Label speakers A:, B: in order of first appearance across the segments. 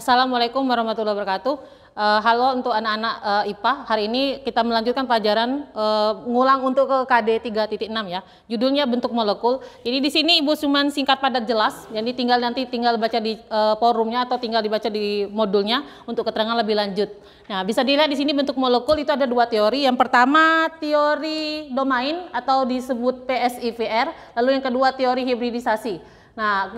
A: Assalamualaikum warahmatullahi wabarakatuh. Halo untuk anak-anak IPA. Hari ini kita melanjutkan pelajaran ngulang untuk ke KD 3.6 ya. Judulnya bentuk molekul. Jadi di sini Ibu cuman singkat padat jelas. Jadi tinggal baca di forumnya atau tinggal dibaca di modulnya untuk keterangan lebih lanjut. Nah, bisa dilihat di sini bentuk molekul itu ada dua teori. Yang pertama teori domain atau disebut PSIVR, lalu yang kedua teori hibridisasi. Nah,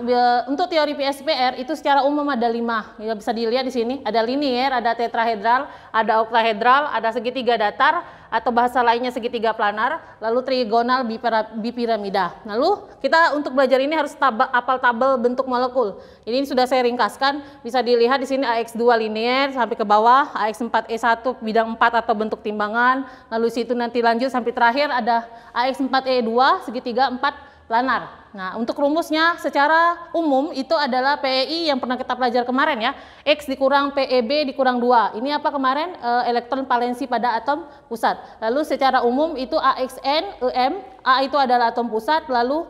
A: untuk teori PSPR itu secara umum ada 5. Ya, bisa dilihat di sini ada linier, ada tetrahedral, ada oktahedral, ada segitiga datar atau bahasa lainnya segitiga planar, lalu trigonal bipiramida. Lalu kita untuk belajar ini harus apal tabel bentuk molekul. Ini sudah saya ringkaskan, bisa dilihat di sini AX2 linier sampai ke bawah, AX4E1 bidang 4 atau bentuk timbangan, lalu situ nanti lanjut sampai terakhir ada AX4E2 segitiga 4 planar. Nah, untuk rumusnya secara umum itu adalah PEI yang pernah kita pelajari kemarin ya. X dikurang PEB dikurang 2. Ini apa kemarin? Elektron valensi pada atom pusat. Lalu secara umum itu AXN, EM, A itu adalah atom pusat, lalu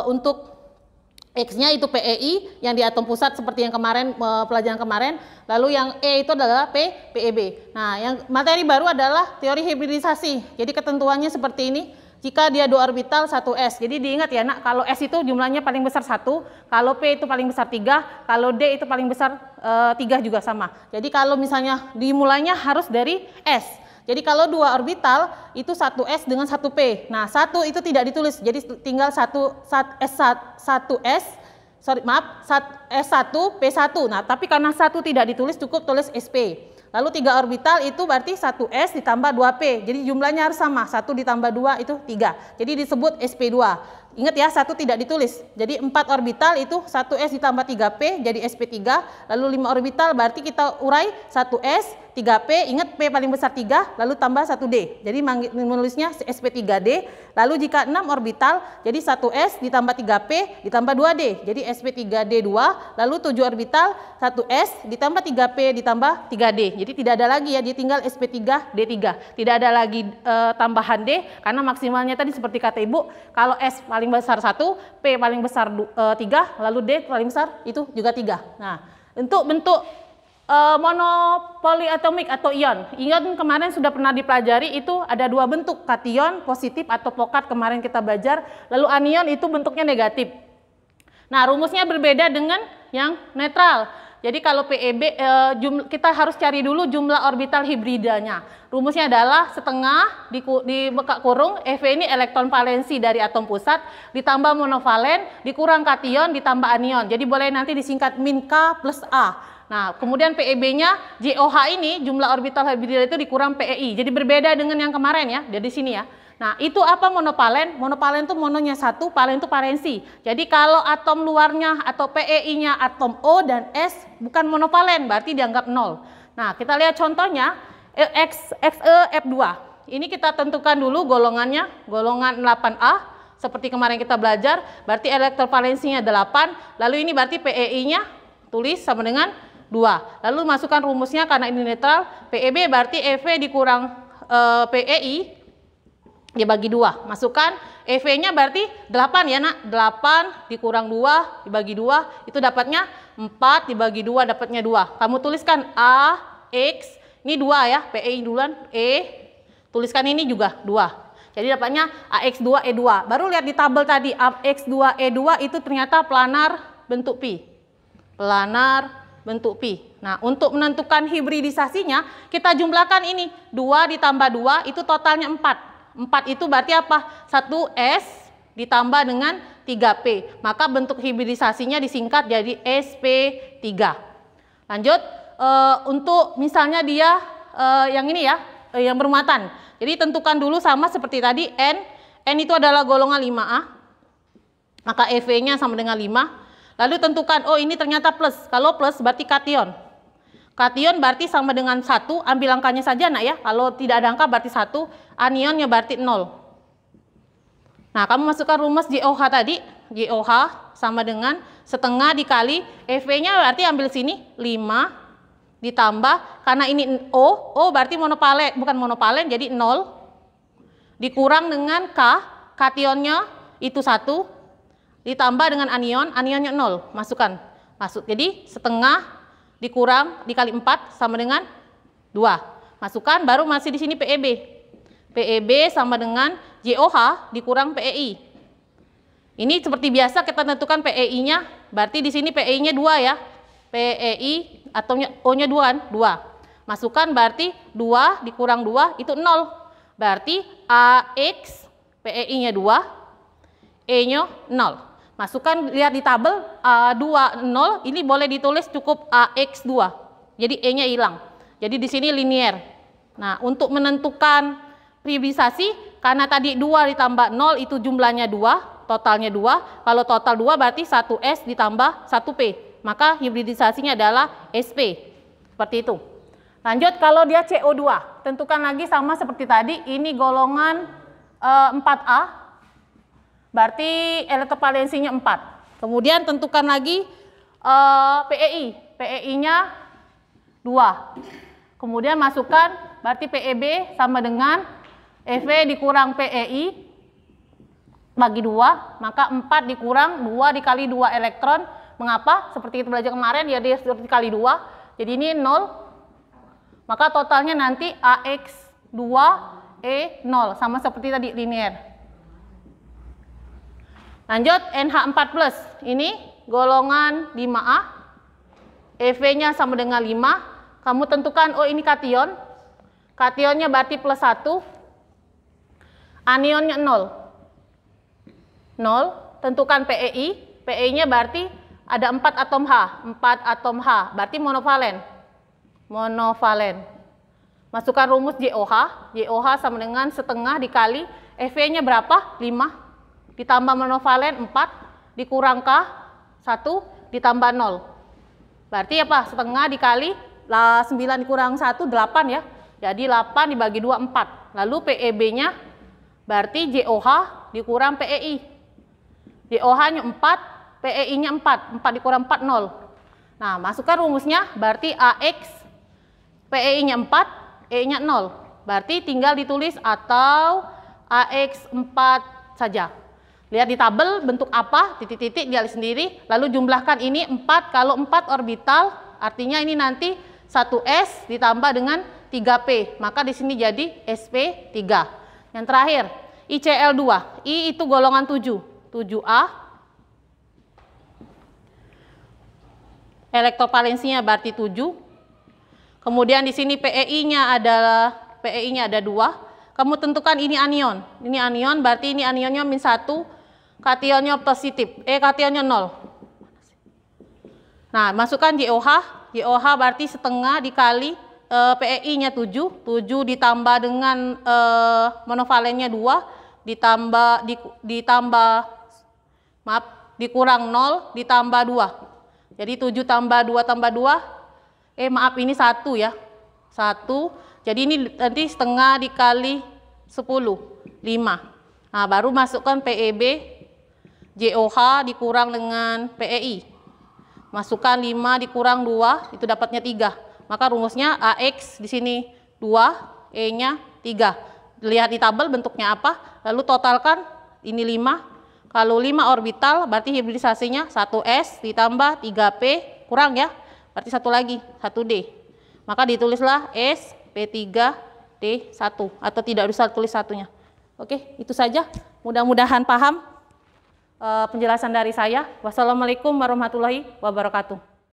A: untuk X-nya itu PEI yang di atom pusat seperti yang kemarin pelajaran kemarin, lalu yang E itu adalah PEB. Nah, yang materi baru adalah teori hibridisasi. Jadi ketentuannya seperti ini. Jika dia 2 orbital 1s, jadi diingat ya nak, kalau S itu jumlahnya paling besar 1, kalau P itu paling besar 3, kalau D itu paling besar 3 juga sama. Jadi kalau misalnya dimulainya harus dari S. Jadi kalau 2 orbital itu 1s dengan 1p. Nah 1 itu tidak ditulis, jadi tinggal S1 P1. Nah tapi karena 1 tidak ditulis cukup tulis SP. Lalu 3 orbital itu berarti 1s ditambah 2p. Jadi jumlahnya harus sama. 1 ditambah 2 itu 3. Jadi disebut SP2. Ingat ya, 1 tidak ditulis. Jadi 4 orbital itu 1s ditambah 3p jadi SP3. Lalu 5 orbital berarti kita urai 1s, 3p, ingat p paling besar 3, lalu tambah 1d. Jadi menulisnya SP3d. Lalu jika 6 orbital jadi 1s ditambah 3p ditambah 2d. Jadi SP3d2. Lalu 7 orbital 1s ditambah 3p ditambah 3d. Jadi tidak ada lagi ya, dia tinggal SP3D3. Tidak ada lagi tambahan D karena maksimalnya tadi seperti kata Ibu, kalau S paling besar 1, P paling besar 3, lalu D paling besar itu juga 3. Nah, untuk bentuk monopoliatomik atau ion. Ion kemarin sudah pernah dipelajari, itu ada 2 bentuk, kation positif atau pokat kemarin kita belajar, lalu anion itu bentuknya negatif. Nah, rumusnya berbeda dengan yang netral. Jadi kalau PEB kita harus cari dulu jumlah orbital hibridanya. Rumusnya adalah setengah di bekak kurung Ev ini elektron valensi dari atom pusat ditambah monovalen dikurang kation ditambah anion. Jadi boleh nanti disingkat min K plus A. Nah, kemudian PEB-nya JOH ini jumlah orbital hibridanya itu dikurang PEI. Jadi berbeda dengan yang kemarin ya, dari sini ya. Nah, itu apa monopalen? Monopalen itu mononya 1, palen itu valensi. Jadi kalau atom luarnya atau PEI-nya atom O dan S bukan monopalen, berarti dianggap 0. Nah, kita lihat contohnya XeF2. Ini kita tentukan dulu golongannya, golongan 8A. Seperti kemarin kita belajar, berarti elektron valensinya 8. Lalu ini berarti PEI-nya tulis sama dengan 2. Lalu masukkan rumusnya karena ini netral, PEB berarti EV dikurang PEI dibagi 2. Masukkan EV-nya berarti 8 ya nak. 8 dikurang 2 dibagi 2 itu dapatnya 4 dibagi 2 dapatnya 2. Kamu tuliskan A, X, ini 2 ya, PEI duluan, E, tuliskan ini juga 2. Jadi dapatnya AX2E2. Baru lihat di tabel tadi, AX2E2 itu ternyata planar bentuk pi. Planar bentuk pi. Nah, untuk menentukan hibridisasinya, kita jumlahkan ini. 2 ditambah 2 itu totalnya 4. 4 itu berarti apa? 1S ditambah dengan 3P. Maka bentuk hibridisasinya disingkat jadi SP3. Lanjut, untuk misalnya dia yang ini ya, yang bermuatan. Jadi tentukan dulu sama seperti tadi, N. N itu adalah golongan 5A. Maka EV-nya sama dengan 5. Lalu tentukan, oh ini ternyata plus. Kalau plus berarti kation. Kation berarti sama dengan 1, ambil angkanya saja nak ya. Kalau tidak ada angka berarti 1, anionnya berarti 0. Nah, kamu masukkan rumus JOH tadi. JOH sama dengan setengah dikali EV-nya berarti ambil sini 5 ditambah karena ini O berarti monopalen, bukan monopalen jadi 0 dikurang dengan K, kationnya itu 1 ditambah dengan anion, anionnya 0. Masukkan. Masuk. Jadi setengah dikurang dikali 4 sama dengan 2. Masukkan, baru masih di sini PEB. PEB sama dengan JOH dikurang PEI. Ini seperti biasa kita tentukan PEI-nya, berarti di sini PEI-nya 2 ya. PEI atau O-nya 2 kan? 2. Masukkan berarti 2 dikurang 2 itu 0. Berarti AX PEI-nya 2, E-nya 0. Masukkan, lihat di tabel A2 0, ini boleh ditulis cukup AX2. Jadi E-nya hilang. Jadi di sini linier. Nah, untuk menentukan hibridisasi, karena tadi 2 ditambah 0 itu jumlahnya 2, totalnya 2. Kalau total 2 berarti 1S ditambah 1P. Maka hibridisasinya adalah SP. Seperti itu. Lanjut, kalau dia CO2, tentukan lagi sama seperti tadi, ini golongan 4A. Berarti elektrovalensinya 4. Kemudian tentukan lagi PEI. PEI-nya 2. Kemudian masukkan, berarti PEB sama dengan EV dikurang PEI bagi 2. Maka 4 dikurang 2 dikali 2 elektron. Mengapa? Seperti kita belajar kemarin, ya dia seperti kali 2. Jadi ini 0. Maka totalnya nanti AX2 E0. Sama seperti tadi, linear. Lanjut, NH4+, ini golongan 5A, EV-nya sama dengan 5, kamu tentukan, oh ini kation, kationnya berarti plus 1, anionnya 0, tentukan PEI, PEI-nya berarti ada 4 atom H, 4 atom H, berarti monovalen, masukkan rumus JOH, JOH sama dengan setengah dikali, EV-nya berapa? 5, ditambah monovalen 4, dikurang K 1, ditambah 0. Berarti apa? Setengah dikali 9 dikurang 1, 8 ya. Jadi 8 dibagi 2, 4. Lalu PEB-nya berarti JOH dikurang PEI. JOH-nya 4, PEI-nya 4. 4 dikurang 4, 0. Nah, masukkan rumusnya, berarti AX, PEI-nya 4, E-nya 0. Berarti tinggal ditulis atau AX 4 saja. Lihat di tabel bentuk apa, titik-titik dialih sendiri, lalu jumlahkan ini 4, kalau 4 orbital, artinya ini nanti 1S ditambah dengan 3P, maka di sini jadi SP3. Yang terakhir, ICl2, I itu golongan 7, 7A, elektrovalensinya berarti 7, kemudian di sini PEI-nya ada 2, kamu tentukan ini anion berarti ini anionnya -1, kationnya positif, kationnya 0. Nah, masukkan JOH, JOH berarti setengah dikali PEI-nya 7, 7 ditambah dengan monovalennya 2, dikurang 0, ditambah 2. Jadi 7 tambah 2 tambah 2, ini 1 ya, 1, jadi ini nanti setengah dikali 10, 5. Nah, baru masukkan PEB, JOH dikurang dengan PEI. Masukkan 5 dikurang 2, itu dapatnya 3. Maka rumusnya AX di sini 2, E-nya 3. Lihat di tabel bentuknya apa, lalu totalkan ini 5. Kalau 5 orbital berarti hibridisasinya 1S ditambah 3P kurang ya, berarti 1 lagi, 1D. Maka ditulislah SP3D1 atau tidak usah tulis satunya. Oke, itu saja. Mudah-mudahan paham penjelasan dari saya. Wassalamualaikum warahmatullahi wabarakatuh.